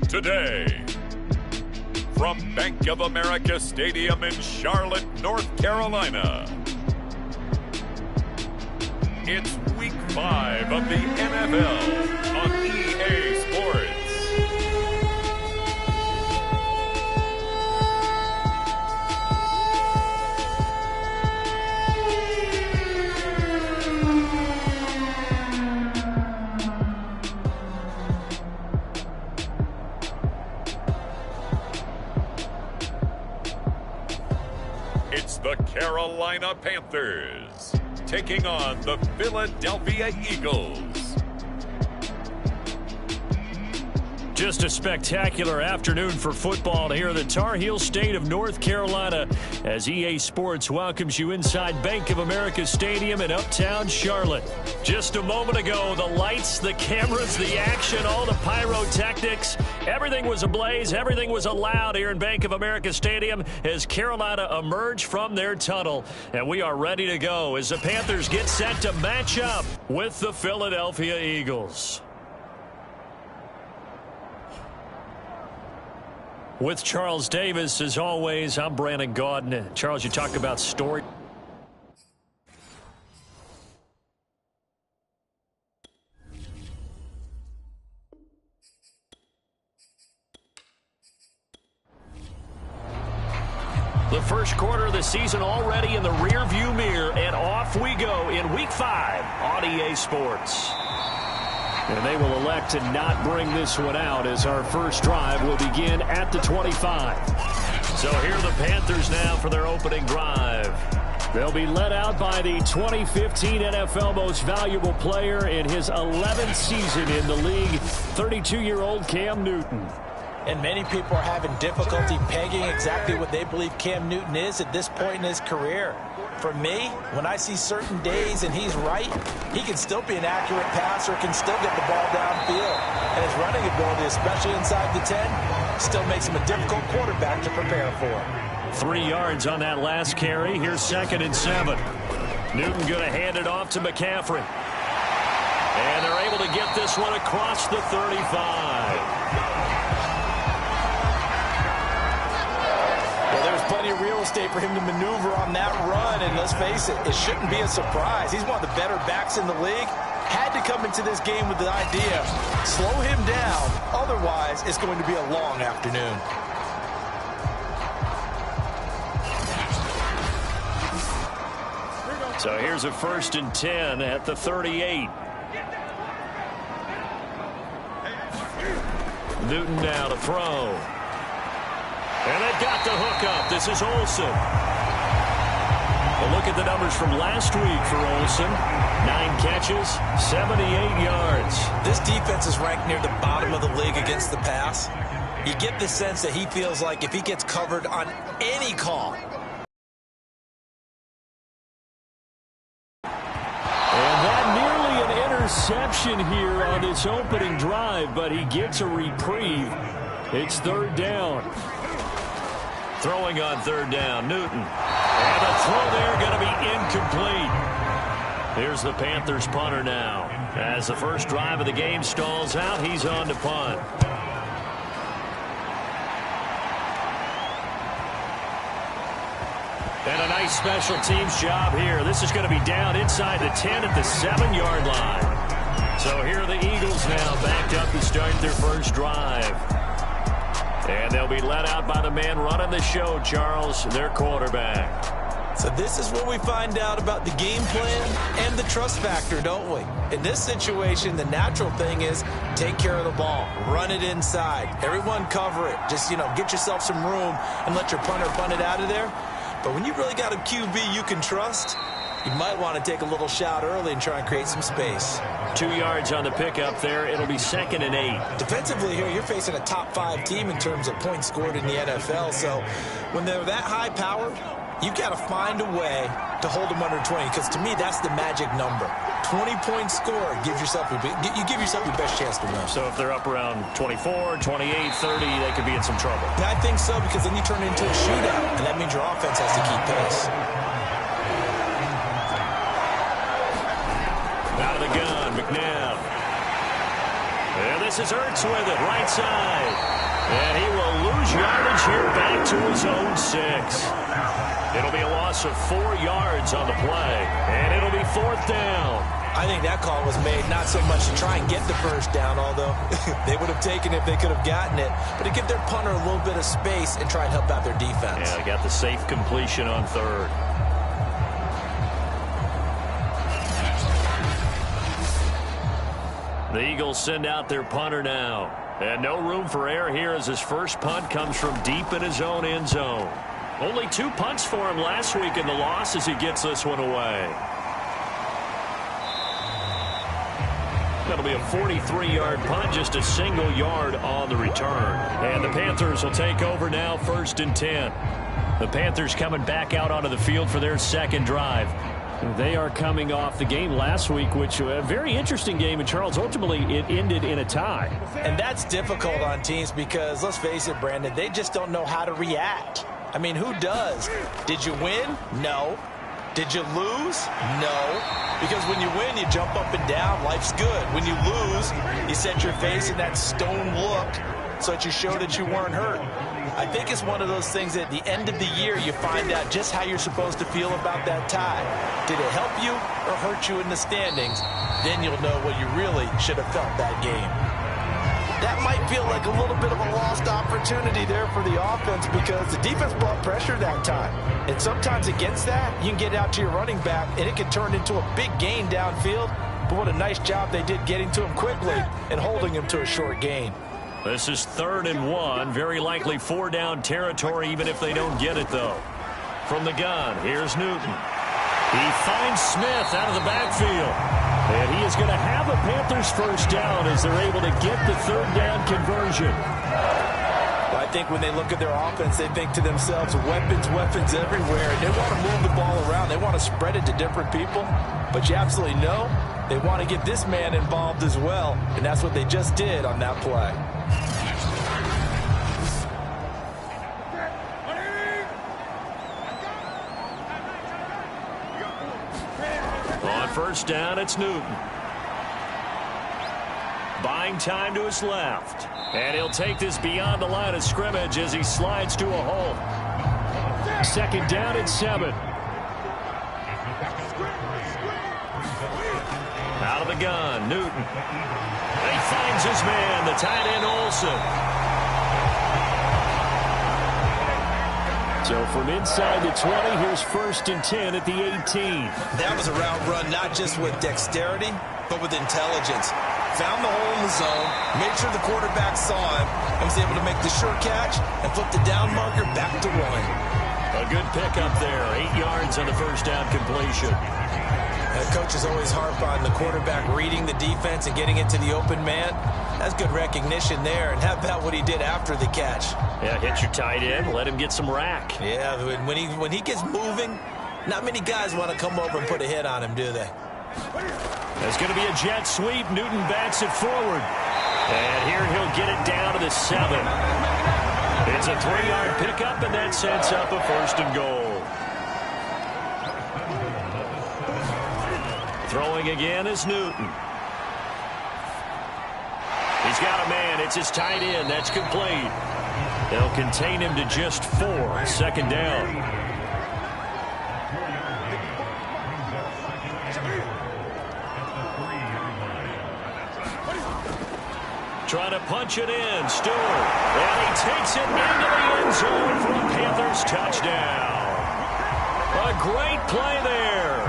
today. From Bank of America Stadium in Charlotte, North Carolina, it's Week 5 of the NFL on EA Sports. It's the Carolina Panthers taking on the Philadelphia Eagles. Just a spectacular afternoon for football here in the Tar Heel state of North Carolina as EA Sports welcomes you inside Bank of America Stadium in uptown Charlotte. Just a moment ago, the lights, the cameras, the action, all the pyrotechnics, everything was ablaze, everything was allowed here in Bank of America Stadium as Carolina emerged from their tunnel. And we are ready to go as the Panthers get set to match up with the Philadelphia Eagles. With Charles Davis, as always, I'm Brandon Gaudin. Charles, you talk about story. The first quarter of the season already in the rearview mirror, and off we go in Week 5 on EA Sports. And they will elect to not bring this one out as our first drive will begin at the 25. So here are the Panthers now for their opening drive. They'll be led out by the 2015 NFL Most Valuable Player in his 11th season in the league, 32-year-old Cam Newton. And many people are having difficulty pegging exactly what they believe Cam Newton is at this point in his career. For me, when I see certain days and he's right, he can still be an accurate passer, can still get the ball downfield. And his running ability, especially inside the 10, still makes him a difficult quarterback to prepare for. 3 yards on that last carry. Here's 2nd and 7. Newton going to hand it off to McCaffrey. And they're able to get this one across the 35. Plenty of real estate for him to maneuver on that run, and let's face it, it shouldn't be a surprise. He's one of the better backs in the league. Had to come into this game with the idea, slow him down, otherwise it's going to be a long afternoon. So here's a 1st and 10 at the 38. Newton now to throw. And they've got the hook up. This is Olsen. Well, look at the numbers from last week for Olsen. 9 catches, 78 yards. This defense is ranked near the bottom of the league against the pass. You get the sense that he feels like if he gets covered on any call. And that nearly an interception here on this opening drive, but he gets a reprieve. It's 3rd down. Throwing on 3rd down, Newton. And the throw there going to be incomplete. Here's the Panthers punter now. As the first drive of the game stalls out, he's on to punt. And a nice special teams job here. This is going to be down inside the 10 at the 7-yard line. So here are the Eagles now backed up to start their first drive. And they'll be let out by the man running the show, Charles, their quarterback. So this is where we find out about the game plan and the trust factor, don't we? In this situation, the natural thing is take care of the ball, run it inside, everyone cover it. Just, get yourself some room and let your punter punt it out of there. But when you really got a QB you can trust, you might want to take a little shot early and try and create some space. 2 yards on the pickup there. It'll be 2nd and 8. Defensively here, you're facing a top 5 team in terms of points scored in the NFL. So when they're that high powered, you've got to find a way to hold them under 20, because to me, that's the magic number. 20 points scored, you give yourself your best chance to win. So if they're up around 24, 28, 30, they could be in some trouble. I think so, because then you turn it into a shootout, and that means your offense has to keep pace. Out of the gun, McNabb. And this is Ertz with it, right side. And he will lose yardage here back to his own 6. It'll be a loss of 4 yards on the play, and it'll be 4th down. I think that call was made not so much to try and get the first down, although they would have taken it if they could have gotten it, but to give their punter a little bit of space and try and help out their defense. Yeah, they got the safe completion on 3rd. The Eagles send out their punter now. And no room for error here as his first punt comes from deep in his own end zone. Only 2 punts for him last week in the loss as he gets this one away. That'll be a 43-yard punt, just a single yard on the return. And the Panthers will take over now, 1st and 10. The Panthers coming back out onto the field for their second drive. They are coming off the game last week, which was a very interesting game. And, Charles, ultimately it ended in a tie. And that's difficult on teams because, let's face it, Brandon, they just don't know how to react. I mean, who does? Did you win? No. Did you lose? No. Because when you win, you jump up and down. Life's good. When you lose, you set your face in that stone look so that you show that you weren't hurt. I think it's one of those things at the end of the year you find out just how you're supposed to feel about that tie. Did it help you or hurt you in the standings? Then you'll know what you really should have felt that game. That might feel like a little bit of a lost opportunity there for the offense because the defense brought pressure that time. And sometimes against that, you can get out to your running back and it can turn into a big gain downfield. But what a nice job they did getting to him quickly and holding him to a short gain. This is 3rd and 1. Very likely 4-down territory even if they don't get it, though. From the gun, here's Newton. He finds Smith out of the backfield. And he is going to have a Panthers first down as they're able to get the 3rd down conversion. I think when they look at their offense, they think to themselves, weapons, weapons everywhere. And they want to move the ball around. They want to spread it to different people. But you absolutely know they want to get this man involved as well. And that's what they just did on that play. On 1st down, it's Newton. Buying time to his left. And he'll take this beyond the line of scrimmage as he slides to a hole. 2nd down and 7. Out of the gun, Newton. And he finds his man, the tight end Olsen. So from inside the 20, here's 1st and 10 at the 18. That was a route run not just with dexterity, but with intelligence. Found the hole in the zone, made sure the quarterback saw him, and was able to make the short catch and flip the down marker back to 1. A good pickup there, 8 yards on the 1st down completion. The coaches always harp on the quarterback reading the defense and getting it to the open man. That's good recognition there. And how about what he did after the catch? Yeah, hit your tight end, let him get some rack. Yeah, when he gets moving, not many guys want to come over and put a hit on him, do they? There's going to be a jet sweep. Newton bats it forward. And here he'll get it down to the 7. It's a 3-yard pickup, and that sets up a 1st and goal. Throwing again is Newton. He's got a man. It's his tight end. That's complete. They'll contain him to just 4. 2nd down. Trying to punch it in. Stewart. And he takes it into the end zone for a Panthers touchdown. A great play there.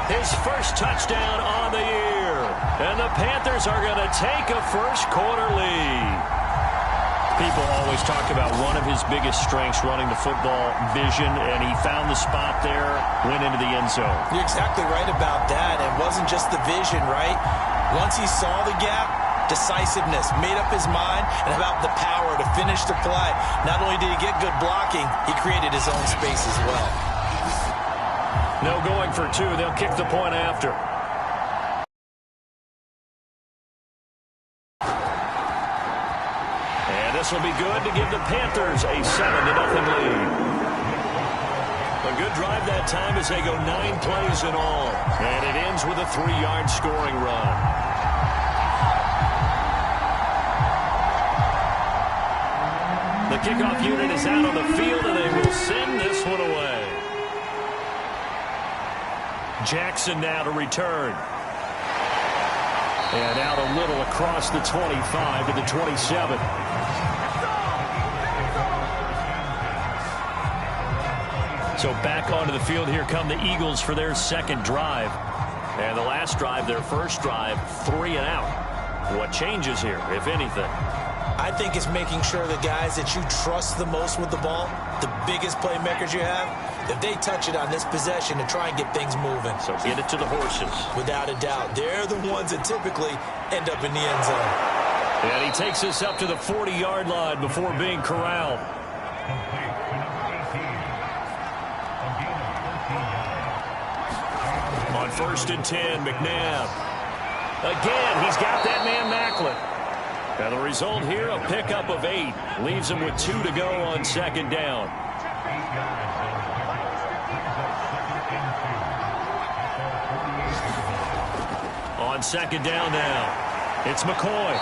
His first touchdown on the year. And the Panthers are going to take a first-quarter lead. People always talk about one of his biggest strengths running the football, vision, and he found the spot there, went into the end zone. You're exactly right about that. It wasn't just the vision, right? Once he saw the gap, decisiveness, made up his mind, and about the power to finish the play. Not only did he get good blocking, he created his own space as well. No going for 2. They'll kick the point after. And this will be good to give the Panthers a 7-0 lead. A good drive that time as they go 9 plays in all. And it ends with a 3-yard scoring run. The kickoff unit is out on the field, and they will send this one away. Jackson now to return. And out a little across the 25 to the 27. So back onto the field, here come the Eagles for their second drive. And the last drive, their first drive, 3 and out. What changes here, if anything? I think it's making sure the guys that you trust the most with the ball, the biggest playmakers you have, that they touch it on this possession to try and get things moving. So get it to the horses. Without a doubt. They're the ones that typically end up in the end zone. And he takes us up to the 40-yard line before being corralled. On 1st and 10, McNabb. Again, he's got that man Macklin. And the result here, a pickup of 8. Leaves him with 2 to go on second down. On second down now, it's McCoy.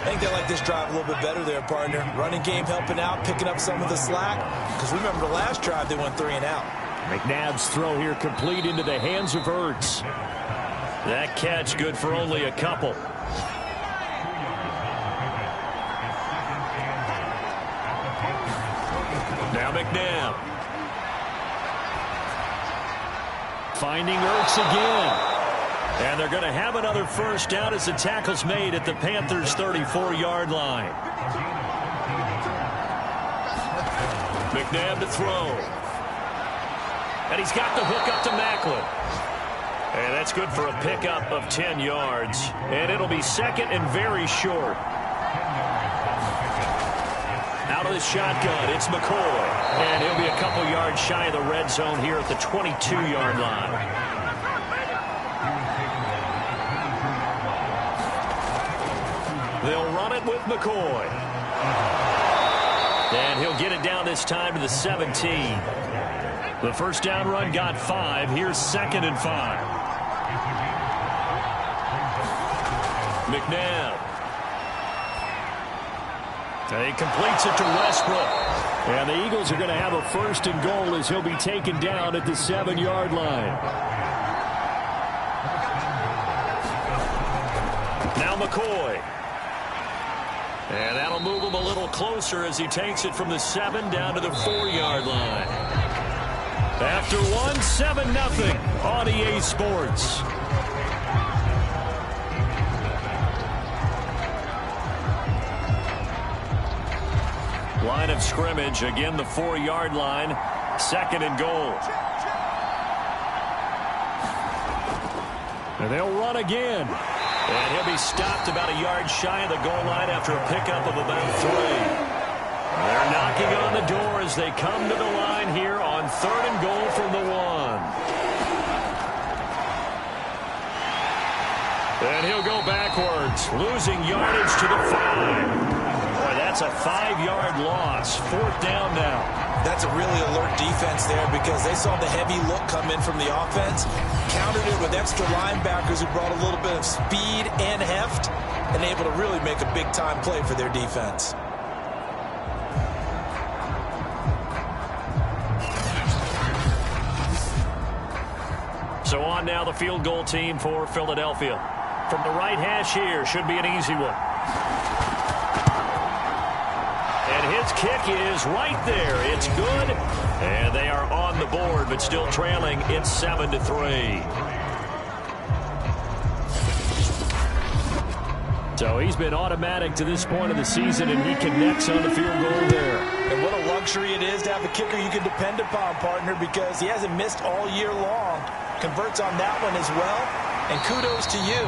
I think they like this drive a little bit better there, partner. Running game helping out, picking up some of the slack. Because remember the last drive, they went 3 and out. McNabb's throw here complete into the hands of Ertz. That catch good for only a couple. Now McNabb. Finding Ertz again. And they're going to have another first down as the tackle's made at the Panthers' 34-yard line. McNabb to throw. And he's got the hook up to Macklin. And that's good for a pickup of 10 yards. And it'll be second and very short. Out of the shotgun, it's McCoy. And he'll be a couple yards shy of the red zone here at the 22-yard line. They'll run it with McCoy. And he'll get it down this time to the 17. The first down run got 5. Here's 2nd and 5. McNabb. And he completes it to Westbrook. And the Eagles are going to have a 1st and goal as he'll be taken down at the 7-yard line. Now McCoy. And that'll move him a little closer as he takes it from the 7 down to the 4-yard line. After 1, 7-0 on EA Sports. Line of scrimmage, again the 4-yard line, 2nd and goal. And they'll run again. And he'll be stopped about a yard shy of the goal line after a pickup of about 3. They're knocking on the door as they come to the line here on 3rd and goal from the 1. And he'll go backwards, losing yardage to the 5. Boy, that's a 5-yard loss. 4th down now. That's a really alert defense there because they saw the heavy look come in from the offense, countered it with extra linebackers who brought a little bit of speed and heft, and able to really make a big-time play for their defense. So on now the field goal team for Philadelphia. From the right hash here, should be an easy one. And his kick is right there. It's good. And they are on the board, but still trailing. It's 7-3. So he's been automatic to this point of the season, and he connects on the field goal there. And what a luxury it is to have a kicker you can depend upon, partner, because he hasn't missed all year long. Converts on that one as well. And kudos to you.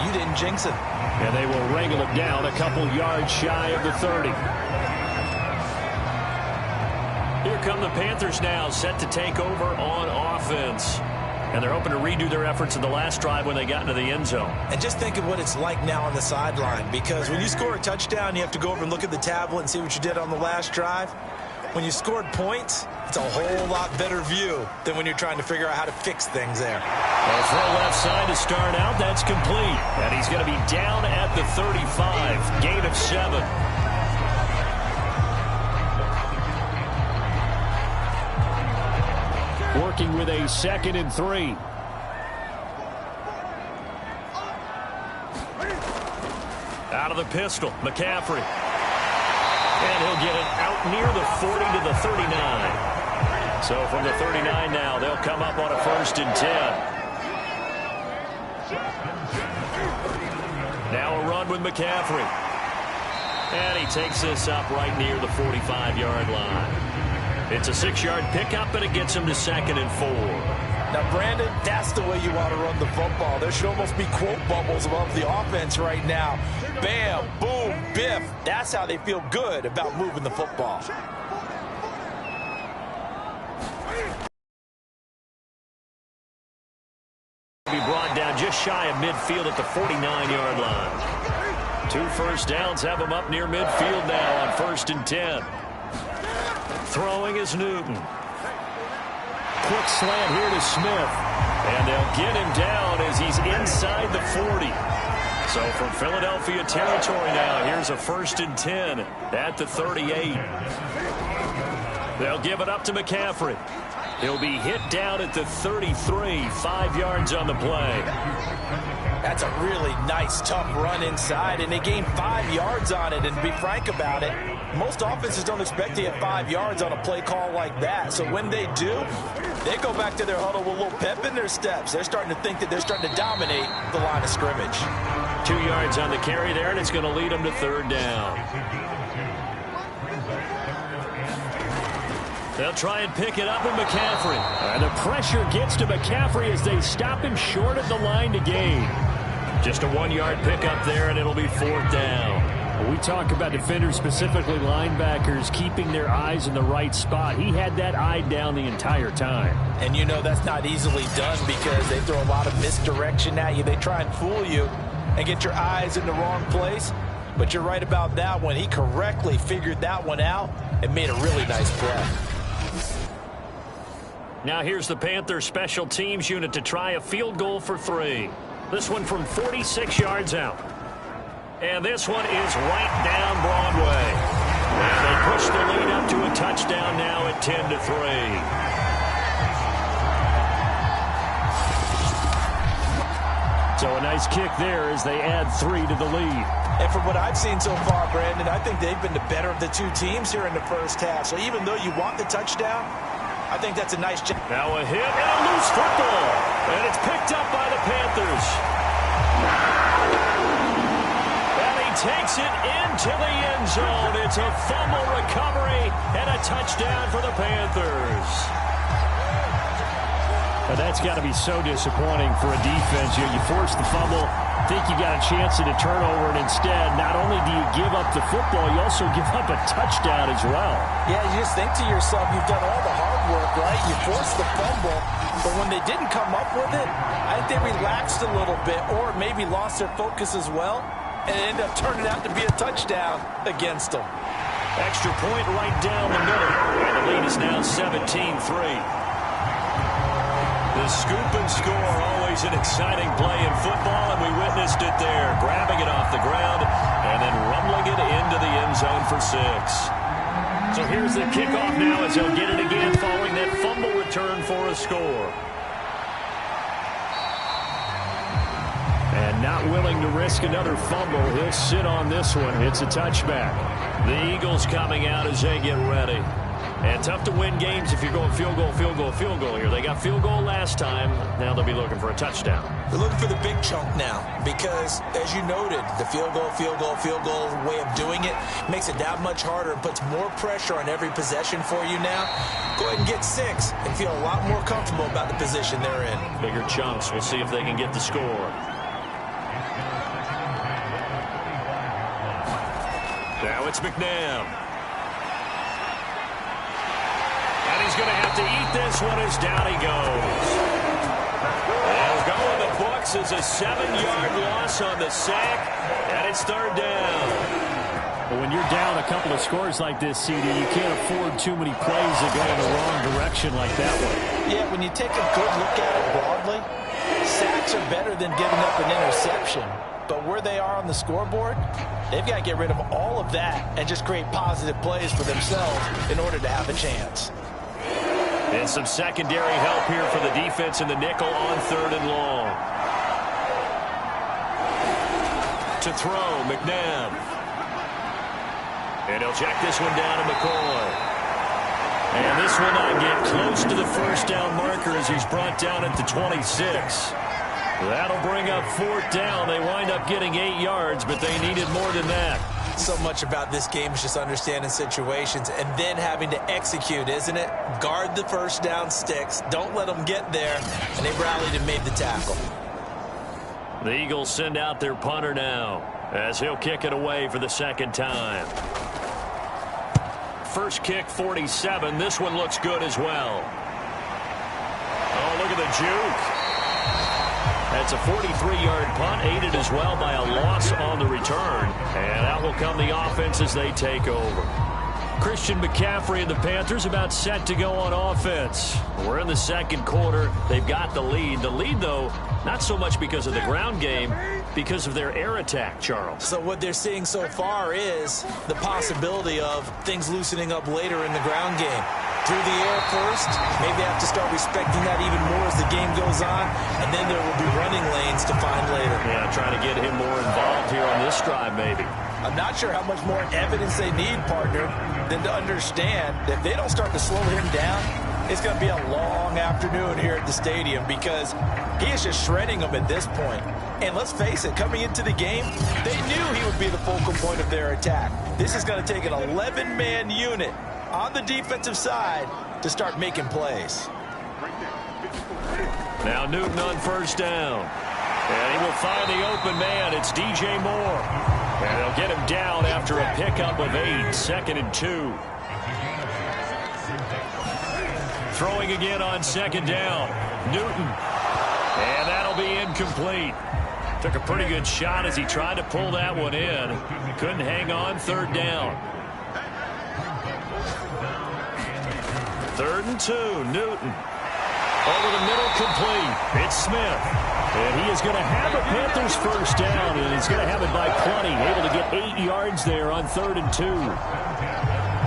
You didn't jinx it. And they will wrangle it down a couple yards shy of the 30. Here come the Panthers now, set to take over on offense. And they're hoping to redo their efforts in the last drive when they got into the end zone. And just think of what it's like now on the sideline, because when you score a touchdown, you have to go over and look at the tablet and see what you did on the last drive. when you scored points, it's a whole lot better view than when you're trying to figure out how to fix things there. Well, throw left side to start out. That's complete. And he's going to be down at the 35. Gain of 7. Working with a 2nd and 3. Out of the pistol, McCaffrey. And he'll get it out near the 40 to the 39. So from the 39 now, they'll come up on a 1st and 10. Now a run with McCaffrey. And he takes this up right near the 45-yard line. It's a 6-yard pickup, and it gets him to 2nd and 4. Now, Brandon, that's the way you want to run the football. There should almost be quote bubbles above the offense right now. Bam, boom, biff. That's how they feel good about moving the football. Be brought down just shy of midfield at the 49-yard line. 2 first downs have him up near midfield now on 1st and 10. Throwing is Newton. Quick slant here to Smith. And they'll get him down as he's inside the 40. So from Philadelphia territory now, here's a 1st and 10 at the 38. They'll give it up to McCaffrey. He'll be hit down at the 33, 5 yards on the play. That's a really nice, tough run inside, and they gained 5 yards on it. And to be frank about it, most offenses don't expect to get 5 yards on a play call like that. So when they do, they go back to their huddle with a little pep in their steps. They're starting to think that they're starting to dominate the line of scrimmage. 2 yards on the carry there, and it's going to lead them to 3rd down. They'll try and pick it up with McCaffrey. And the pressure gets to McCaffrey as they stop him short of the line to gain. Just a 1-yard pickup there, and it'll be 4th down. When we talk about defenders, specifically linebackers, keeping their eyes in the right spot. He had that eye down the entire time. And you know that's not easily done because they throw a lot of misdirection at you. They try and fool you and get your eyes in the wrong place. But you're right about that one. He correctly figured that one out and made a really nice play. Now here's the Panthers special teams unit to try a field goal for 3. This one from 46 yards out. And this one is right down Broadway. And they push the lead up to a touchdown now at 10-3. So a nice kick there as they add 3 to the lead. And from what I've seen so far, Brandon, I think they've been the better of the 2 teams here in the first half. So even though you want the touchdown, I think that's a nice job. Now a hit and a loose football. And it's picked up by the Panthers. And he takes it into the end zone. It's a fumble recovery and a touchdown for the Panthers. Well, that's got to be so disappointing for a defense. You force the fumble, think you got a chance at a turnover, and instead, not only do you give up the football, you also give up a touchdown as well. Yeah, you just think to yourself, you've done all the hard work, right? You forced the fumble, but when they didn't come up with it, I think they relaxed a little bit or maybe lost their focus as well, and it ended up turning out to be a touchdown against them. Extra point right down the middle, and the lead is now 17-3. The scoop and score, always an exciting play in football, and we witnessed it there, grabbing it off the ground and then rumbling it into the end zone for 6. So here's the kickoff now as he'll get it again following that fumble return for a score. And not willing to risk another fumble, he'll sit on this one. It's a touchback. The Eagles coming out as they get ready. And tough to win games if you're going field goal, field goal, field goal here. They got field goal last time. Now they'll be looking for a touchdown. They're looking for the big chunk now because, as you noted, the field goal way of doing it makes it that much harder and puts more pressure on every possession for you now. Go ahead and get 6 and feel a lot more comfortable about the position they're in. Bigger chunks. We'll see if they can get the score. Now it's McNabb. And he's going to have to eat this one as down he goes. They'll go in the books as a 7-yard loss on the sack, and it's 3rd down. But when you're down a couple of scores like this, CD, you can't afford too many plays that go in the wrong direction like that one. Yeah, when you take a good look at it broadly, sacks are better than giving up an interception. But where they are on the scoreboard, they've got to get rid of all of that and just create positive plays for themselves in order to have a chance. And some secondary help here for the defense in the nickel on 3rd and long. To throw, McNabb. And he'll check this one down to McCoy. And this will not get close to the first down marker as he's brought down at the 26. That'll bring up 4th down. They wind up getting 8 yards, but they needed more than that. So much about this game is just understanding situations and then having to execute, isn't it? Guard the first down sticks. Don't let them get there. And they rallied and made the tackle. The Eagles send out their punter now as he'll kick it away for the 2nd time. First kick, 47. This one looks good as well. Oh, look at the juke. That's a 43-yard punt, aided as well by a loss on the return. And out will come the offense as they take over. Christian McCaffrey and the Panthers about set to go on offense. We're in the 2nd quarter. They've got the lead. The lead, though, not so much because of the ground game, because of their air attack, Charles. So what they're seeing so far is the possibility of things loosening up later in the ground game. Through the air first, maybe they have to start respecting that even more as the game goes on, and then there will be running lanes to find later. Yeah, trying to get him more involved here on this drive, maybe. I'm not sure how much more evidence they need, partner, than to understand that if they don't start to slow him down, it's going to be a long afternoon here at the stadium because he is just shredding them at this point. And let's face it, coming into the game, they knew he would be the focal point of their attack. This is going to take an 11-man unit on the defensive side to start making plays. Now Newton on 1st down. And he will find the open man. It's DJ Moore. And they'll get him down after a pickup of 8. 2nd and 2. Throwing again on 2nd down. Newton. And that'll be incomplete. Took a pretty good shot as he tried to pull that one in. Couldn't hang on. 3rd down. 3rd and 2. Newton. Over the middle, complete. It's Smith. And he is going to have a Panthers first down, and he's going to have it by plenty. Able to get 8 yards there on 3rd and 2.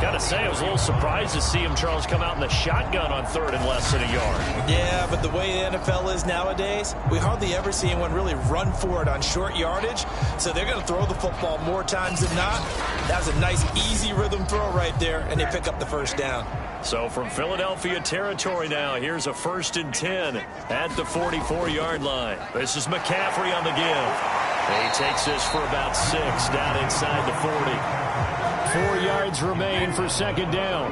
Got to say, I was a little surprised to see him, Charles, come out in the shotgun on 3rd and less than a yard. Yeah, but the way the NFL is nowadays, we hardly ever see anyone really run for it on short yardage. So they're going to throw the football more times than not. That's a nice, easy rhythm throw right there, and they pick up the first down. So from Philadelphia territory now, here's a 1st and 10 at the 44-yard line. This is McCaffrey on the give. He takes this for about 6 down inside the 40. 4 yards remain for 2nd down.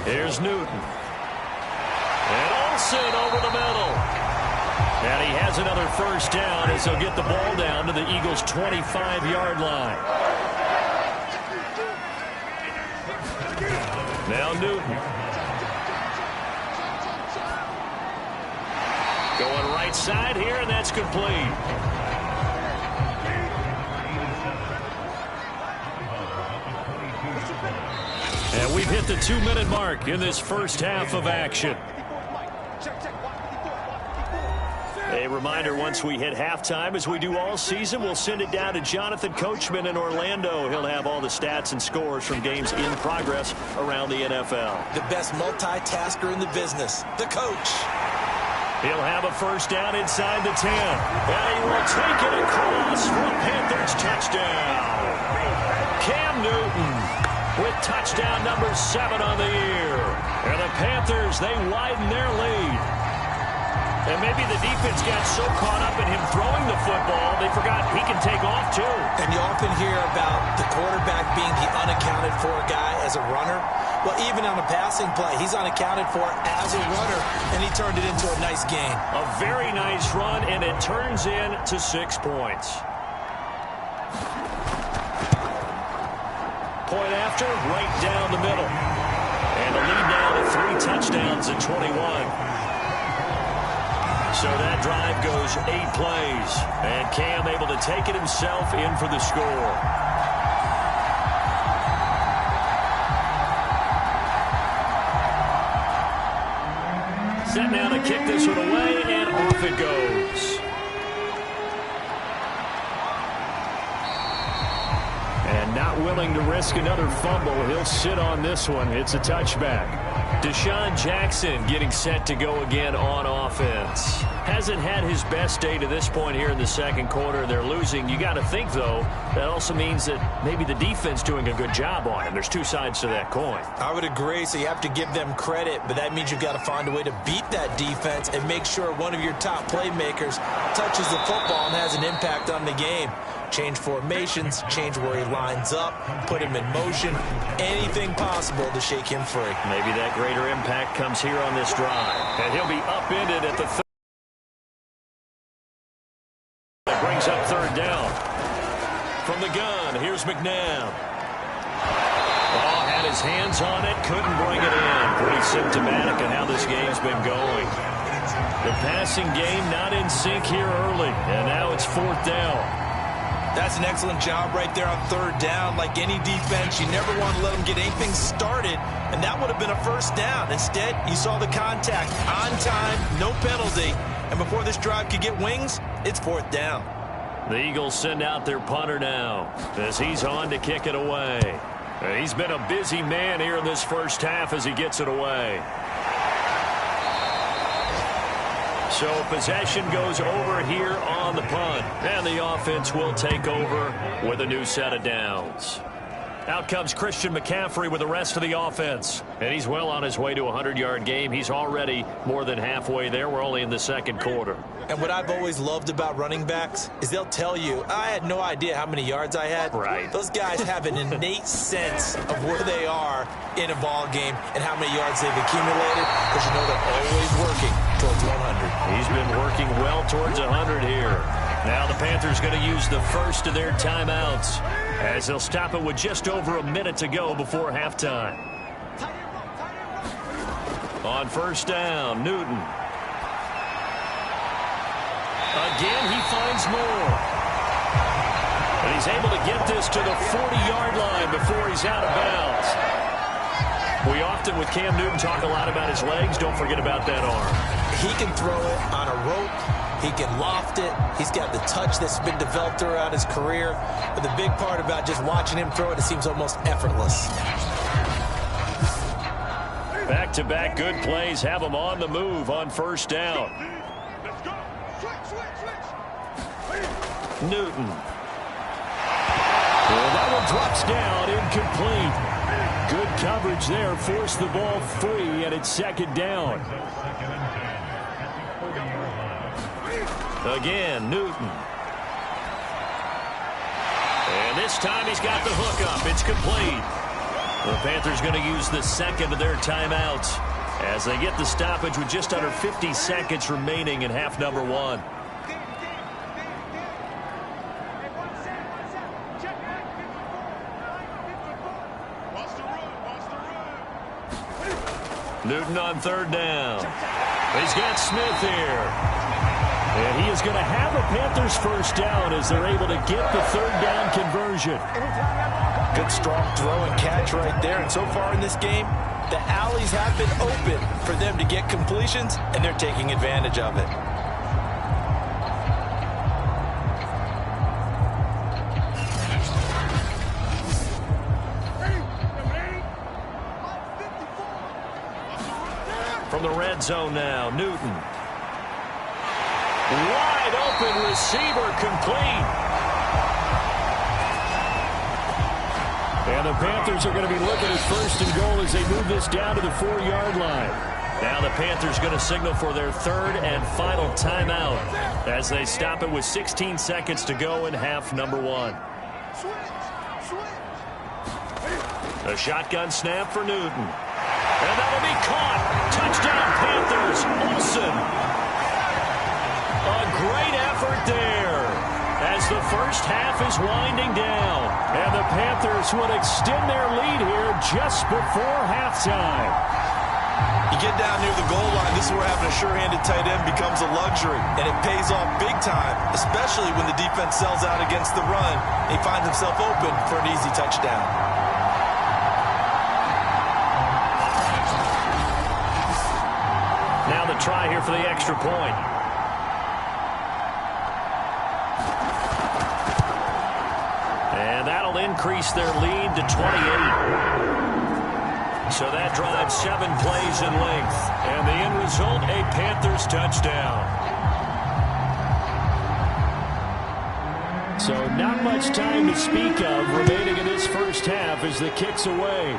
Here's Newton. And Olsen over the middle. And he has another first down as he'll get the ball down to the Eagles' 25-yard line. Now Newton. Going right side here, and that's complete. And we've hit the 2-minute mark in this first half of action. A reminder, once we hit halftime, as we do all season, we'll send it down to Jonathan Coachman in Orlando. He'll have all the stats and scores from games in progress around the NFL. The best multitasker in the business, the coach. He'll have a first down inside the 10. And he will take it across for a Panthers touchdown. Cam Newton with touchdown number 7 on the year. And the Panthers, they widen their lead. And maybe the defense got so caught up in him throwing the football, they forgot he can take off too. And you often hear about the quarterback being the unaccounted for guy as a runner. Well, even on a passing play, he's unaccounted for as a runner, and he turned it into a nice gain. A very nice run, and it turns into 6 points. Point after, right down the middle. And the lead now to 3 touchdowns at 21. So that drive goes 8 plays. And Cam able to take it himself in for the score. Set now to kick this one away, and off it goes. And not willing to risk another fumble, he'll sit on this one. It's a touchback. Deshaun Jackson getting set to go again on offense. Hasn't had his best day to this point here in the second quarter. They're losing. You got to think, though, that also means that maybe the defense doing a good job on him. There's two sides to that coin. I would agree, so you have to give them credit, but that means you've got to find a way to beat that defense and make sure one of your top playmakers touches the football and has an impact on the game. Change formations, change where he lines up, put him in motion, anything possible to shake him free. Maybe that greater impact comes here on this drive. And he'll be upended at the third. That brings up third down. From the gun, here's McNabb. Oh, had his hands on it, couldn't bring it in. Pretty symptomatic of how this game's been going. The passing game not in sync here early, and now it's fourth down. That's an excellent job right there on third down. Like any defense, you never want to let them get anything started, and that would have been a first down. Instead, you saw the contact on time, no penalty, and before this drive could get wings, it's fourth down. The Eagles send out their punter now as he's on to kick it away. He's been a busy man here in this first half as he gets it away. So possession goes over here on the punt. And the offense will take over with a new set of downs. Out comes Christian McCaffrey with the rest of the offense. And he's well on his way to a 100-yard game. He's already more than halfway there. We're only in the second quarter. And what I've always loved about running backs is they'll tell you, I had no idea how many yards I had. Right. Those guys have an innate sense of where they are in a ball game and how many yards they've accumulated, because you know they're always working towards 100. He's been working well towards 100 here. Now the Panthers going to use the first of their timeouts as they'll stop it with just over a minute to go before halftime. On first down, Newton. Again, he finds more. And he's able to get this to the 40-yard line before he's out of bounds. We often, with Cam Newton, talk a lot about his legs. Don't forget about that arm. He can throw it on a rope. He can loft it. He's got the touch that's been developed throughout his career. But the big part about just watching him throw it, it seems almost effortless. Back-to-back good plays have him on the move on first down. Newton. Well, that one drops down, incomplete. Good coverage there, forced the ball free, and it's second down. Again, Newton. And this time he's got the hook up. It's complete. The Panthers going to use the second of their timeouts as they get the stoppage with just under 50 seconds remaining in half number one. Newton on third down. He's got Smith here. And he is going to have a Panthers first down as they're able to get the third down conversion. Good strong throw and catch right there. And so far in this game, the alleys have been open for them to get completions, and they're taking advantage of it. From the red zone now, Newton. Wide open receiver, complete. And the Panthers are going to be looking at first and goal as they move this down to the 4-yard line. Now the Panthers going to signal for their third and final timeout as they stop it with 16 seconds to go in half number one. A shotgun snap for Newton. And that'll be caught. Touchdown, Panthers. Olsen. A great effort there as the first half is winding down. And the Panthers would extend their lead here just before halftime. You get down near the goal line, this is where having a sure-handed tight end becomes a luxury, and it pays off big time, especially when the defense sells out against the run, and he finds himself open for an easy touchdown. Now the try here for the extra point. And that'll increase their lead to 28. So that drives 7 plays in length. And the end result, a Panthers touchdown. So not much time to speak of remaining in this first half as the kick's away.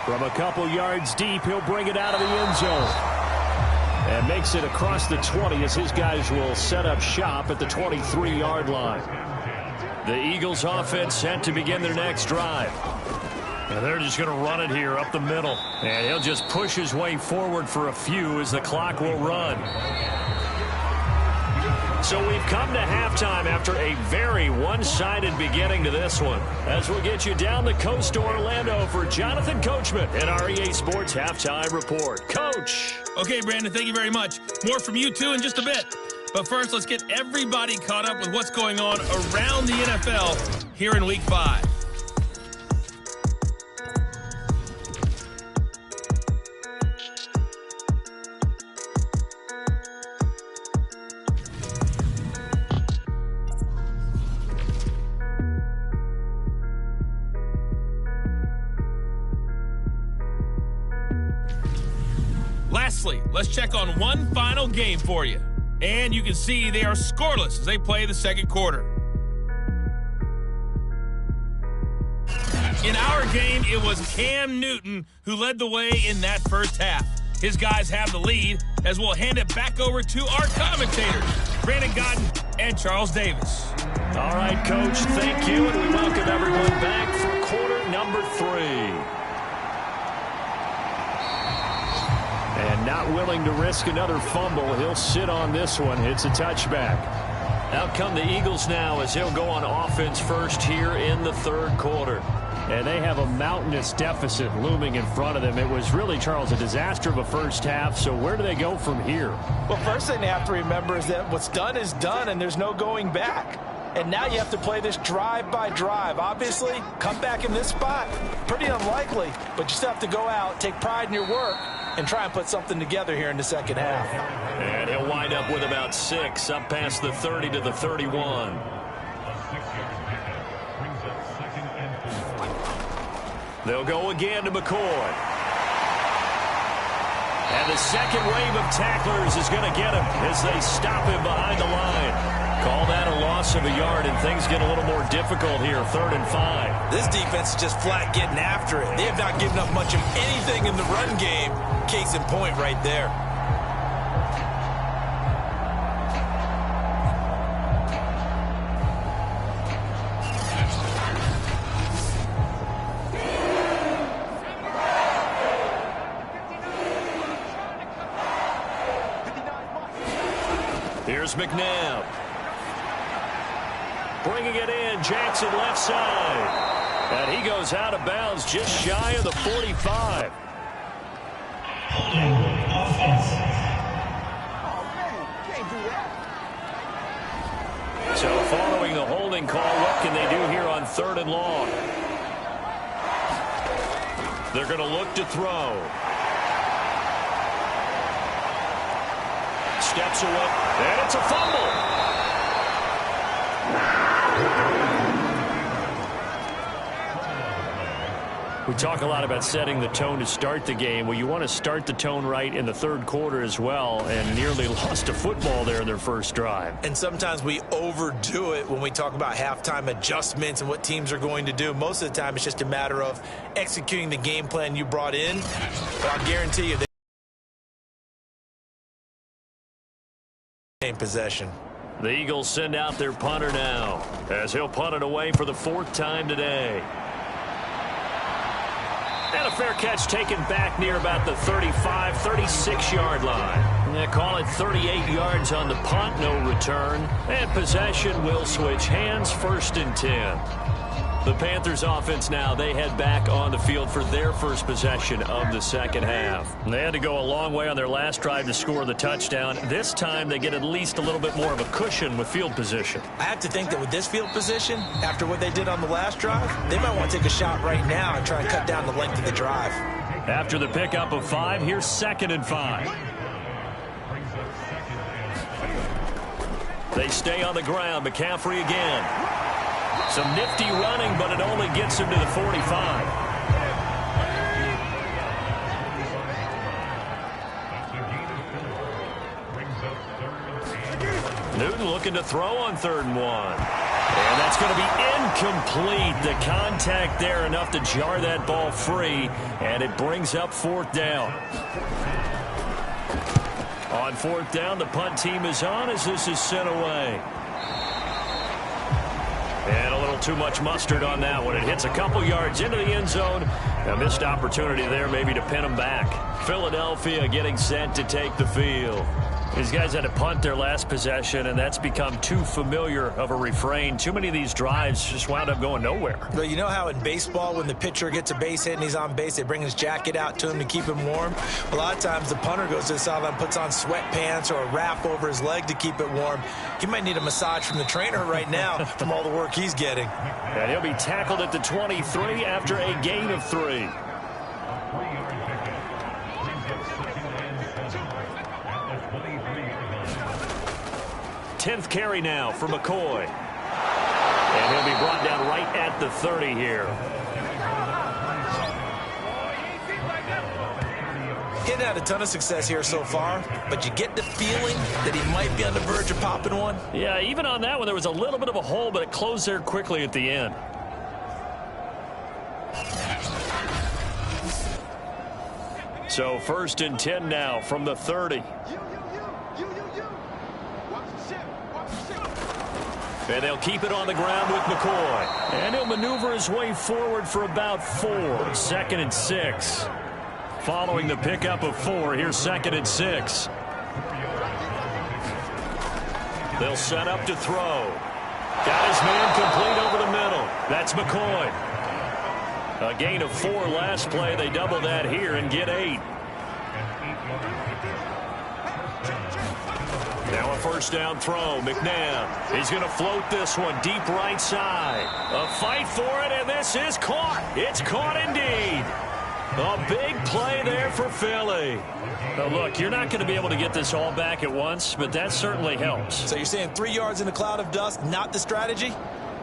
From a couple yards deep, he'll bring it out of the end zone. And makes it across the 20 as his guys will set up shop at the 23-yard line. The Eagles offense set to begin their next drive. And they're just going to run it here up the middle. And he'll just push his way forward for a few as the clock will run. So we've come to halftime after a very one-sided beginning to this one. As we'll get you down the coast to Orlando for Jonathan Coachman in our EA Sports Halftime Report. Coach. Okay, Brandon, thank you very much. More from you, too, in just a bit. But first, let's get everybody caught up with what's going on around the NFL here in Week 5. Lastly, let's check on one final game for you. And you can see they are scoreless as they play the second quarter. In our game, it was Cam Newton who led the way in that first half. His guys have the lead as we'll hand it back over to our commentators, Brandon Godden and Charles Davis. All right, Coach, thank you, and we welcome everyone back for quarter number 3. And not willing to risk another fumble, he'll sit on this one. It's a touchback. Out come the Eagles now as he'll go on offense first here in the third quarter. And they have a mountainous deficit looming in front of them. It was really, Charles, a disaster of a first half. So where do they go from here? Well, first thing they have to remember is that what's done is done, and there's no going back. And now you have to play this drive by drive. Obviously, come back in this spot, pretty unlikely, but you still have to go out, take pride in your work, and try and put something together here in the second half. And he'll wind up with about 6, up past the 30 to the 31. They'll go again to McCoy. And the second wave of tacklers is going to get him as they stop him behind the line. Call that a loss of a yard, and things get a little more difficult here, 3rd and 5. This defense is just flat getting after it. They have not given up much of anything in the run game. Case in point right there. Here's McNabb. Bringing it in, Jackson left side. And he goes out of bounds just shy of the 45. So following the holding call, what can they do here on 3rd and long? They're going to look to throw. Steps away, and it's a fumble. We talk a lot about setting the tone to start the game. Well, you want to start the tone right in the third quarter as well, and nearly lost a football there in their first drive. And sometimes we overdo it when we talk about halftime adjustments and what teams are going to do. Most of the time, it's just a matter of executing the game plan you brought in. But I'll guarantee you, possession. The Eagles send out their punter now as he'll punt it away for the 4th time today. And a fair catch taken back near about the 35, 36-yard line. They call it 38 yards on the punt, no return. And possession will switch hands, 1st and 10. The Panthers offense now, they head back on the field for their first possession of the second half. They had to go a long way on their last drive to score the touchdown. This time they get at least a little bit more of a cushion with field position. I have to think that with this field position, after what they did on the last drive, they might want to take a shot right now and try and cut down the length of the drive. After the pickup of 5, here's 2nd and 5. They stay on the ground. McCaffrey again. Some nifty running, but it only gets him to the 45. Newton looking to throw on 3rd and 1. And that's going to be incomplete. The contact there enough to jar that ball free, and it brings up 4th down. On 4th down, the punt team is on as this is sent away. And a little too much mustard on that one. It hits a couple yards into the end zone. A missed opportunity there maybe to pin them back. Philadelphia getting set to take the field. These guys had to punt their last possession, and that's become too familiar of a refrain. Too many of these drives just wound up going nowhere. But you know how in baseball, when the pitcher gets a base hit and he's on base, they bring his jacket out to him to keep him warm? A lot of times the punter goes to the sideline, puts on sweatpants or a wrap over his leg to keep it warm. He might need a massage from the trainer right now from all the work he's getting. And he'll be tackled at the 23 after a gain of 3. 10th carry now for McCoy. And he'll be brought down right at the 30 here. He hasn't had a ton of success here so far, but you get the feeling that he might be on the verge of popping one. Yeah, even on that one, there was a little bit of a hole, but it closed there quickly at the end. So 1st and 10 now from the 30. And they'll keep it on the ground with McCoy. And he'll maneuver his way forward for about 4. 2nd and 6. Following the pickup of 4, here's 2nd and 6. They'll set up to throw. Got his man complete over the middle. That's McCoy. A gain of 4 last play. They double that here and get 8. Now a 1st down throw. McNabb. He's going to float this one deep right side. A fight for it, and this is caught. It's caught indeed. A big play there for Philly. Now look, you're not going to be able to get this all back at once, but that certainly helps. So you're saying 3 yards in a cloud of dust, not the strategy?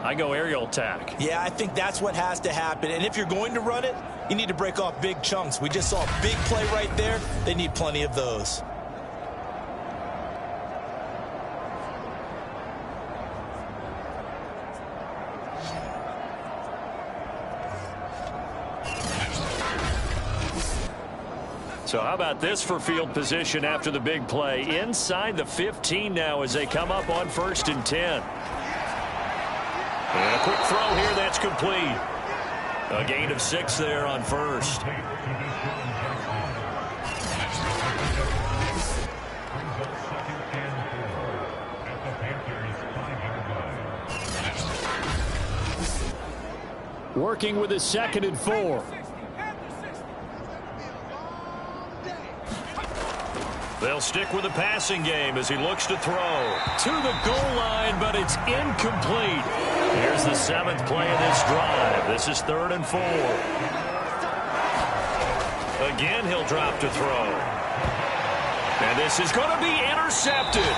I go aerial attack. Yeah, I think that's what has to happen. And if you're going to run it, you need to break off big chunks. We just saw a big play right there. They need plenty of those. So how about this for field position after the big play? Inside the 15 now as they come up on 1st and 10. And a quick throw here that's complete. A gain of 6 there on 1st. Working with his 2nd and 4. They'll stick with the passing game as he looks to throw. To the goal line, but it's incomplete. Here's the 7th play of this drive. This is 3rd and 4. Again, he'll drop to throw. And this is going to be intercepted.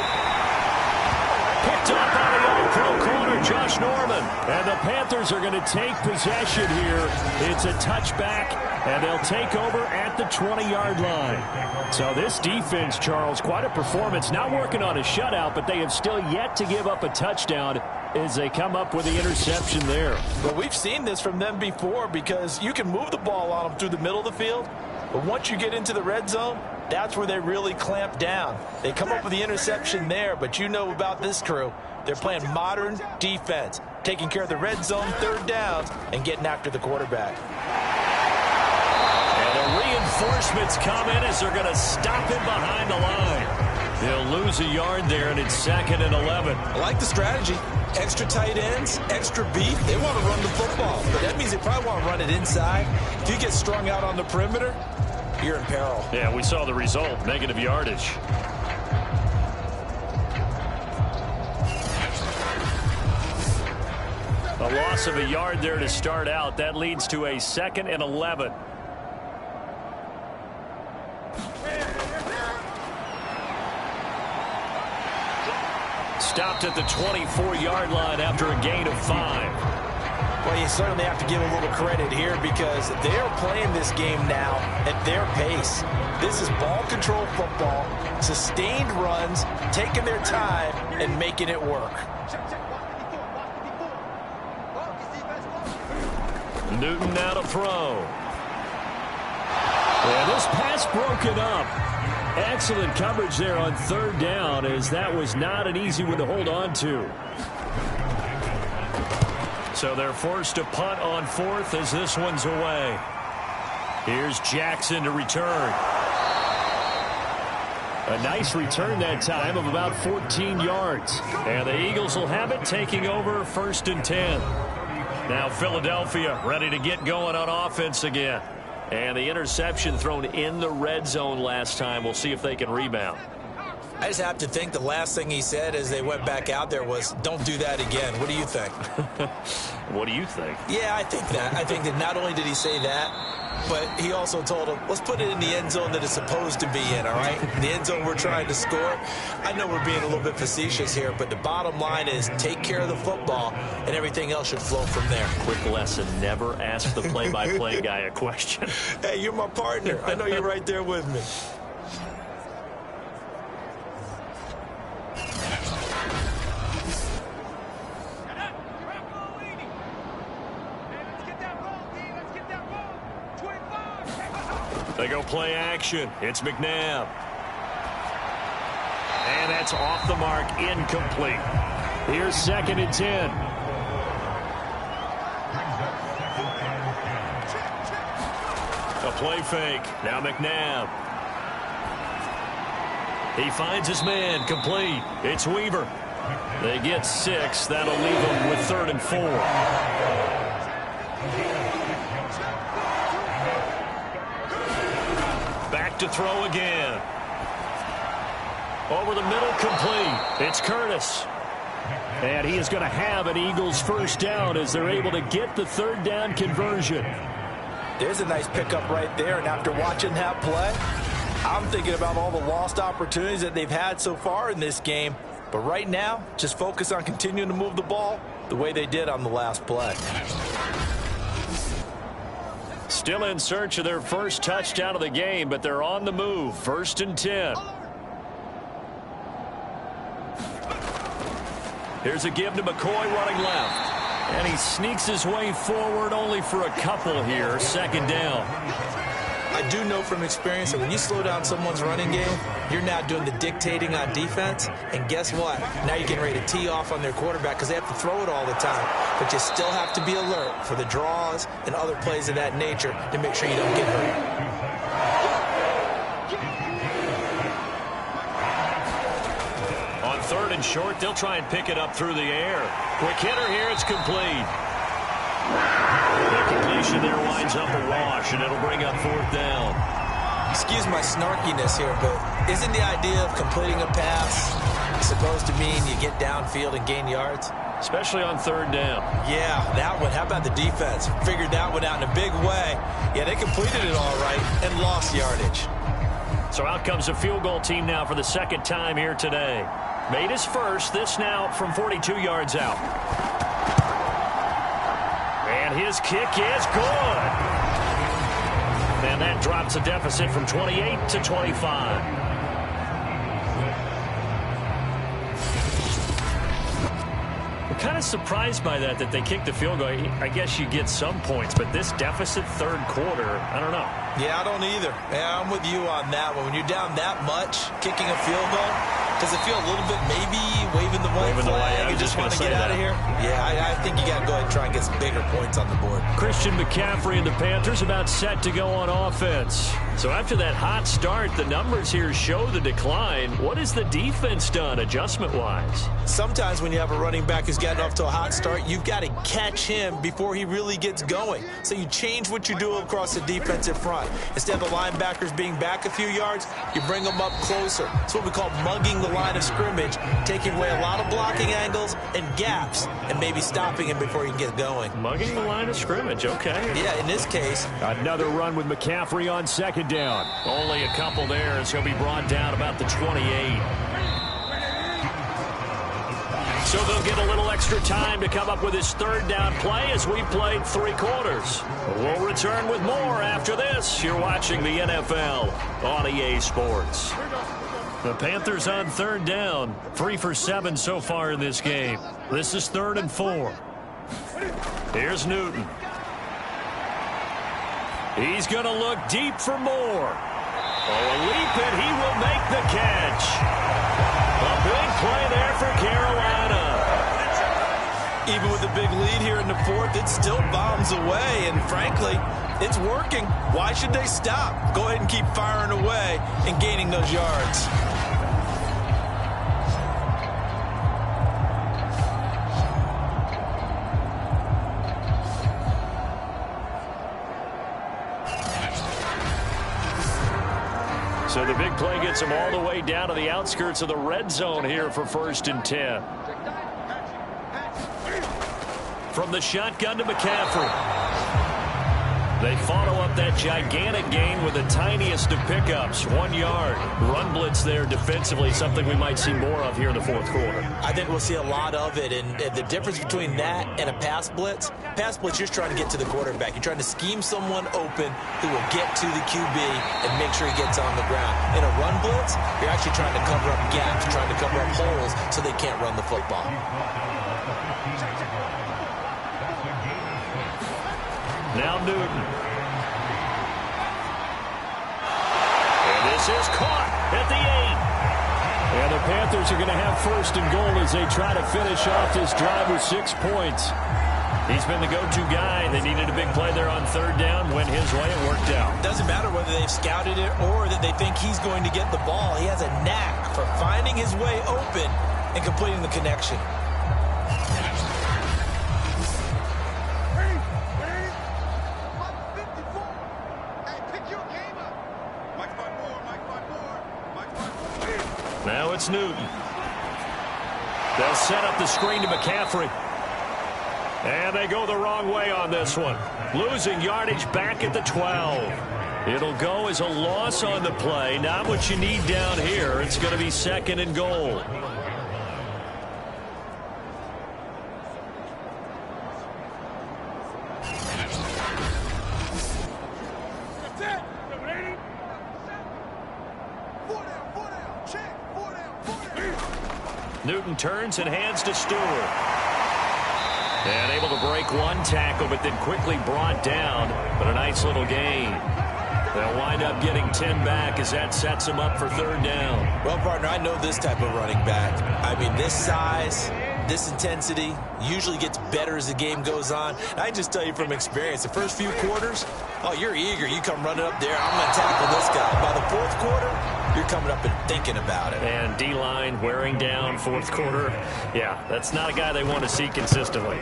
Picked up by the All-Pro corner, Josh Norman. And the Panthers are going to take possession here. It's a touchback, and they'll take over at the 20-yard line. So this defense, Charles, quite a performance. Not working on a shutout, but they have still yet to give up a touchdown as they come up with the interception there. Well, we've seen this from them before because you can move the ball on them through the middle of the field, but once you get into the red zone, that's where they really clamp down. They come up with the interception there, but you know about this crew. They're playing modern defense, taking care of the red zone, 3rd downs, and getting after the quarterback. And the reinforcements come in as they're going to stop him behind the line. He'll lose a yard there, and it's 2nd and 11. I like the strategy. Extra tight ends, extra beef. They want to run the football, but that means they probably want to run it inside. If you get strung out on the perimeter, you're in peril. Yeah, we saw the result, negative yardage. A loss of a yard there to start out. That leads to a 2nd and 11. Stopped at the 24-yard line after a gain of 5. Well, you certainly have to give a little credit here because they're playing this game now at their pace. This is ball control football, sustained runs, taking their time, and making it work. Newton now to throw. Yeah, this pass broken up. Excellent coverage there on 3rd down, as that was not an easy one to hold on to. So they're forced to punt on 4th as this one's away. Here's Jackson to return. A nice return that time of about 14 yards. And the Eagles will have it, taking over 1st and 10. Now Philadelphia ready to get going on offense again. And the interception thrown in the red zone last time. We'll see if they can rebound. I just have to think the last thing he said as they went back out there was, don't do that again. What do you think? What do you think? Yeah, I think that. I think that not only did he say that, but he also told him, let's put it in the end zone that it's supposed to be in, all right? The end zone we're trying to score. I know we're being a little bit facetious here, but the bottom line is take care of the football, and everything else should flow from there. Quick lesson, never ask the play-by-play guy a question. Hey, you're my partner. I know you're right there with me. They go play action. It's McNabb. And that's off the mark, incomplete. Here's 2nd and 10. A play fake. Now McNabb. He finds his man, complete. It's Weaver. They get 6. That'll leave them with 3rd and 4. To throw again. Over the middle, complete. It's Curtis. And he is going to have an Eagles 1st down as they're able to get the 3rd down conversion. There's a nice pickup right there, and after watching that play, I'm thinking about all the lost opportunities that they've had so far in this game. But right now, just focus on continuing to move the ball the way they did on the last play. Still in search of their first touchdown of the game, but they're on the move. 1st and 10. Here's a give to McCoy running left. And he sneaks his way forward only for a couple here. 2nd down. I do know from experience that when you slow down someone's running game, you're now doing the dictating on defense. And guess what? Now you're getting ready to tee off on their quarterback because they have to throw it all the time. But you still have to be alert for the draws and other plays of that nature to make sure you don't get hurt. On 3rd and short, they'll try and pick it up through the air. Quick hitter here, it's complete. The completion there winds up a wash, and it'll bring up 4th down. Excuse my snarkiness here, but isn't the idea of completing a pass supposed to mean you get downfield and gain yards? Especially on 3rd down. Yeah, that one. How about the defense? Figured that one out in a big way. Yeah, they completed it all right and lost yardage. So out comes a field goal team now for the 2nd time here today. Made his first, this now from 42 yards out. And his kick is good. And that drops the deficit from 28 to 25. Kind of surprised by that they kicked the field goal. I guess you get some points, but this deficit 3rd quarter, I don't know. Yeah, I don't either. Yeah, I'm with you on that one. When you're down that much, kicking a field goal, does it feel a little bit maybe waving the white flag? You just want to get out of here? Yeah, I think you got to go ahead and try and get some bigger points on the board. Christian McCaffrey and the Panthers about set to go on offense. So after that hot start, the numbers here show the decline. What has the defense done adjustment-wise? Sometimes when you have a running back who's gotten off to a hot start, you've got to catch him before he really gets going. So you change what you do across the defensive front. Instead of the linebackers being back a few yards, you bring them up closer. It's what we call mugging the line of scrimmage, taking away a lot of blocking angles and gaps, and maybe stopping him before he can get going. Mugging the line of scrimmage, okay. Yeah, in this case. Another run with McCaffrey on second down. Only a couple there as he'll be brought down about the 28. So they'll get a little extra time to come up with his third down play as we played 3 quarters. We'll return with more after this. You're watching the NFL on EA Sports. The Panthers on third down. 3 for 7 so far in this game. This is 3rd and 4. Here's Newton. He's going to look deep for more. A leap, and he will make the catch. A big play there for Carolina. Even with a big lead here in the 4th, it still bombs away, and frankly, it's working. Why should they stop? Go ahead and keep firing away and gaining those yards. So the big play gets him all the way down to the outskirts of the red zone here for 1st and 10. From the shotgun to McCaffrey. They follow up that gigantic gain with the tiniest of pickups, 1 yard. Run blitz there defensively, something we might see more of here in the 4th quarter. I think we'll see a lot of it, and the difference between that and a pass blitz, you're just trying to get to the quarterback. You're trying to scheme someone open who will get to the QB and make sure he gets on the ground. In a run blitz, you're actually trying to cover up gaps, trying to cover up holes so they can't run the football. Now Newton. And this is caught at the 8. And the Panthers are going to have 1st and goal as they try to finish off this drive with 6 points. He's been the go-to guy. They needed a big play there on 3rd down. Went his way. It worked out. Doesn't matter whether they've scouted it or that they think he's going to get the ball. He has a knack for finding his way open and completing the connection. Now it's Newton. They'll set up the screen to McCaffrey. And they go the wrong way on this one. Losing yardage back at the 12. It'll go as a loss on the play. Not what you need down here. It's going to be 2nd and goal. Newton turns and hands to Stewart. And able to break 1 tackle, but then quickly brought down. But a nice little gain. They'll wind up getting 10 back as that sets them up for 3rd down. Well, partner, I know this type of running back. I mean, this size, this intensity usually gets better as the game goes on. And I just tell you from experience, the first few quarters, oh, you're eager. You come running up there, I'm going to tackle this guy. By the 4th quarter, you're coming up and thinking about it. And D-line wearing down 4th quarter. Yeah, that's not a guy they want to see consistently.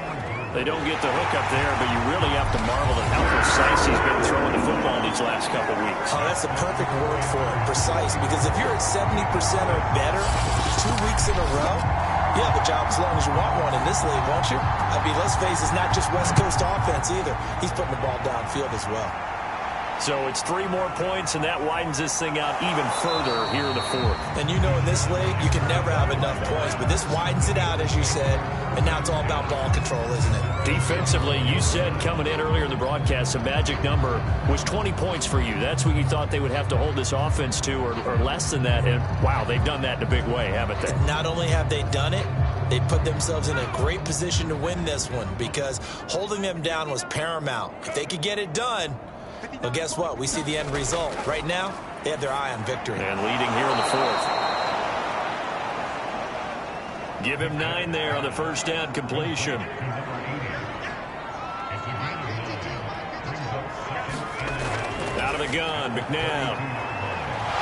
They don't get the hook up there, but you really have to marvel at how precise he's been throwing the football these last couple weeks. Oh, that's the perfect word for it, precise. Because if you're at 70% or better 2 weeks in a row, you have a job as long as you want one in this league, won't you? I mean, let's face it, it's not just West Coast offense either. He's putting the ball downfield as well. So it's 3 more points, and that widens this thing out even further here in the 4th. And you know in this league, you can never have enough points, but this widens it out, as you said, and now it's all about ball control, isn't it? Defensively, you said coming in earlier in the broadcast, the magic number was 20 points for you. That's what you thought they would have to hold this offense to, or less than that. And, wow, they've done that in a big way, haven't they? And not only have they done it, they put themselves in a great position to win this one because holding them down was paramount. If they could get it done, well, guess what? We see the end result. Right now, they have their eye on victory. And leading here in the 4th. Give him 9 there on the 1st down completion. Out of the gun. McNabb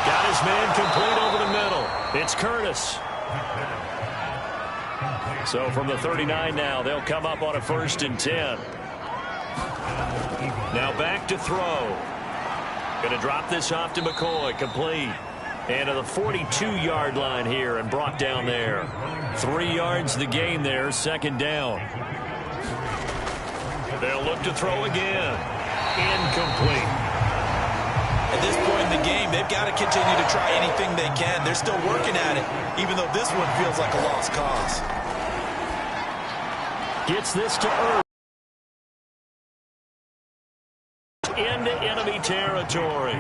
got his man complete over the middle. It's Curtis. So from the 39 now, they'll come up on a 1st and 10. Now back to throw. Going to drop this off to McCoy. Complete. And to the 42-yard line here and brought down there. 3 yards the gain there, 2nd down. They'll look to throw again. Incomplete. At this point in the game, they've got to continue to try anything they can. They're still working at it, even though this one feels like a lost cause. Gets this to Earth. Into enemy territory.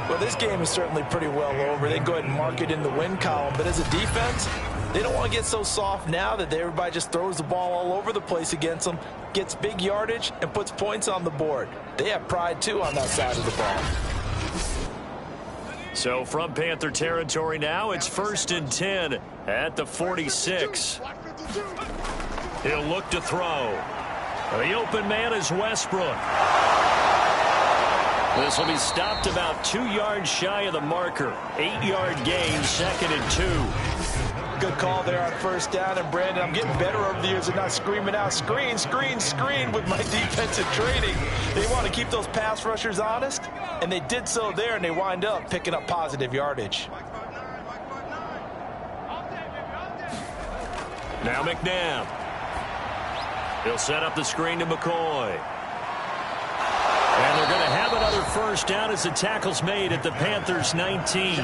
Well, this game is certainly pretty well over. They can go ahead and mark it in the win column. But as a defense, they don't want to get so soft now that everybody just throws the ball all over the place against them, gets big yardage, and puts points on the board. They have pride, too, on that side of the ball. So from Panther territory now, it's 1st and 10 at the 46. He'll look to throw. The open man is Westbrook. This will be stopped about 2 yards shy of the marker. 8-yard gain, 2nd and 2. Good call there on 1st down. And, Brandon, I'm getting better over the years of not screaming out, screen, screen, screen with my defensive training. They want to keep those pass rushers honest, and they did so there, and they wind up picking up positive yardage. Now McNabb. He'll set up the screen to McCoy. And they're going to have another 1st down as the tackle's made at the Panthers' 19.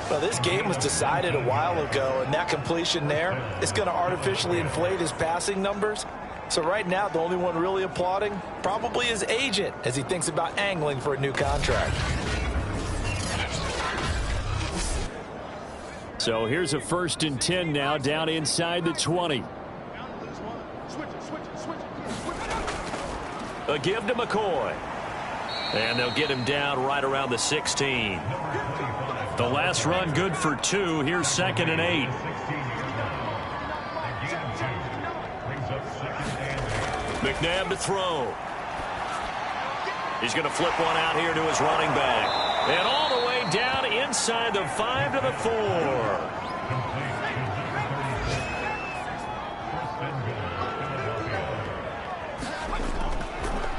Well, this game was decided a while ago, and that completion there is going to artificially inflate his passing numbers. So right now, the only one really applauding probably his agent as he thinks about angling for a new contract. So here's a 1st and 10 now down inside the 20. A give to McCoy. And they'll get him down right around the 16. The last run good for 2. Here's 2nd and 8. McNabb to throw. He's going to flip one out here to his running back. And all the way down inside the 5 to the 4.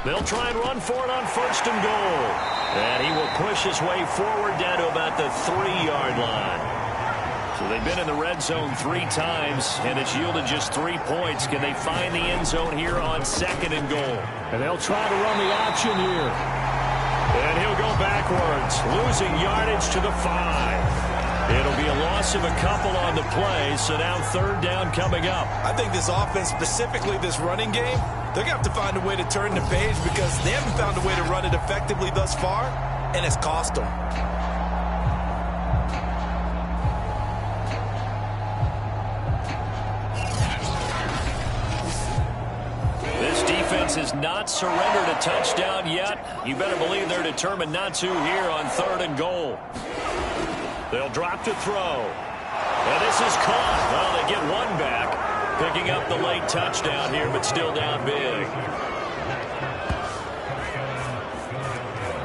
They'll try and run for it on 1st and goal. And he will push his way forward down to about the 3-yard line. So they've been in the red zone 3 times, and it's yielded just 3 points. Can they find the end zone here on 2nd and goal? And they'll try to run the option here. And he'll go backwards, losing yardage to the 5. It'll be a loss of a couple on the play, so now 3rd down coming up. I think this offense, specifically this running game, they're going to have to find a way to turn the page because they haven't found a way to run it effectively thus far, and it's cost them. This defense has not surrendered a touchdown yet. You better believe they're determined not to here on 3rd and goal. They'll drop to throw. And this is caught. Well, they get one back. Picking up the late touchdown here, but still down big.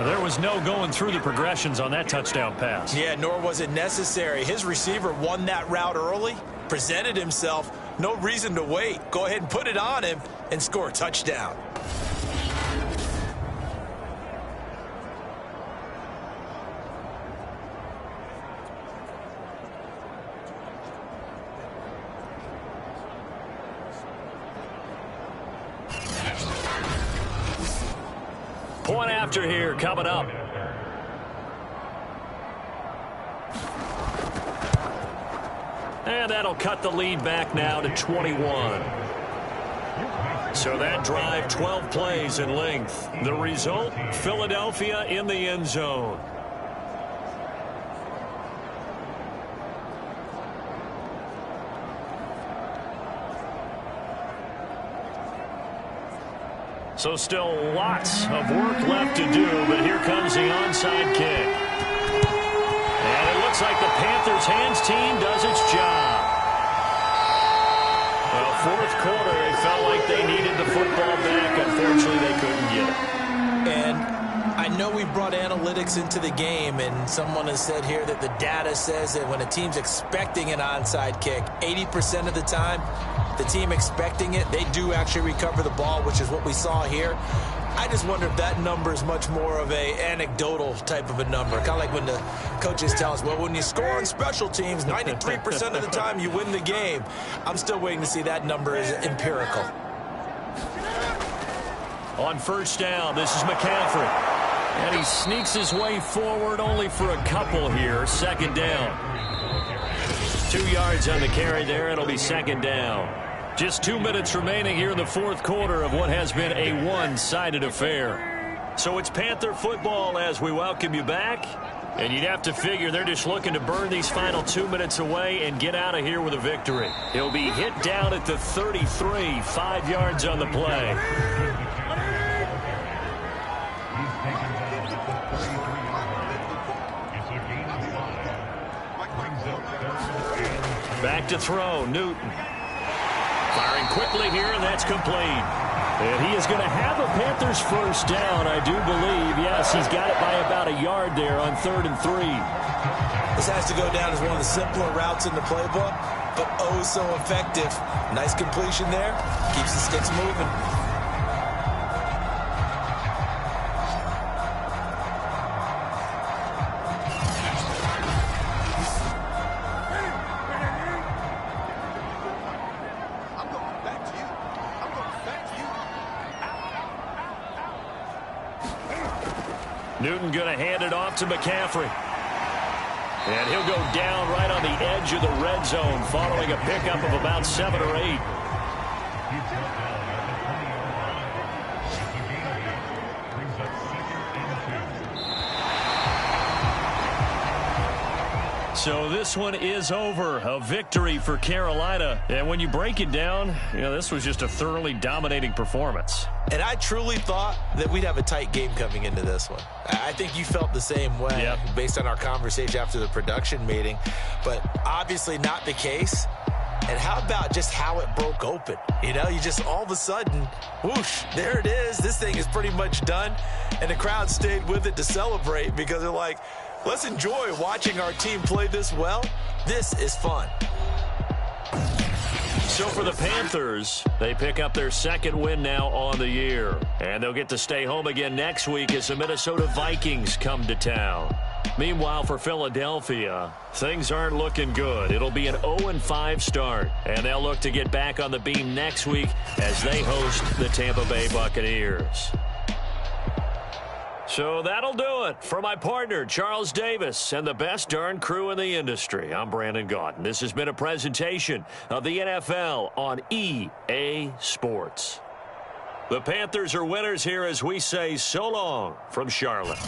There was no going through the progressions on that touchdown pass. Yeah, nor was it necessary. His receiver won that route early, presented himself. No reason to wait. Go ahead and put it on him and score a touchdown. Point after here coming up. And that'll cut the lead back now to 21. So that drive, 12 plays in length. The result, Philadelphia in the end zone. So still lots of work left to do, but here comes the onside kick. And it looks like the Panthers hands team does its job. Well, fourth quarter, they felt like they needed the football back. Unfortunately, they couldn't get it. And I know we brought analytics into the game, and someone has said here that the data says that when a team's expecting an onside kick, 80% of the time, the team expecting it, they do actually recover the ball, which is what we saw here. I just wonder if that number is much more of a anecdotal type of a number. Kind of like when the coaches tell us, well, when you score on special teams, 93% of the time you win the game. I'm still waiting to see that number is empirical. On first down, this is McCaffrey. And he sneaks his way forward only for a couple here. Second down. 2 yards on the carry there. It'll be second down. Just 2 minutes remaining here in the fourth quarter of what has been a one-sided affair. So it's Panther football as we welcome you back. And you'd have to figure they're just looking to burn these final 2 minutes away and get out of here with a victory. He'll be hit down at the 33, 5 yards on the play. Back to throw, Newton. Firing quickly here, and that's complete. And he is going to have a Panthers first down, I do believe. Yes, he's got it by about a yard there on 3rd and 3. This has to go down as one of the simpler routes in the playbook, but oh so effective. Nice completion there. Keeps the sticks moving. Newton going to hand it off to McCaffrey. And he'll go down right on the edge of the red zone following a pickup of about 7 or 8. So this one is over. A victory for Carolina. And when you break it down, this was just a thoroughly dominating performance. And I truly thought that we'd have a tight game coming into this one. I think you felt the same way based on our conversation after the production meeting. But obviously not the case. And how about just how it broke open? You just all of a sudden, whoosh, there it is. This thing is pretty much done. And the crowd stayed with it to celebrate because they're like, let's enjoy watching our team play this well. This is fun. So for the Panthers, they pick up their second win now on the year. And they'll get to stay home again next week as the Minnesota Vikings come to town. Meanwhile, for Philadelphia, things aren't looking good. It'll be an 0-5 start. And they'll look to get back on the beam next week as they host the Tampa Bay Buccaneers. So that'll do it for my partner, Charles Davis, and the best darn crew in the industry. I'm Brandon Gaudin. This has been a presentation of the NFL on EA Sports. The Panthers are winners here as we say so long from Charlotte.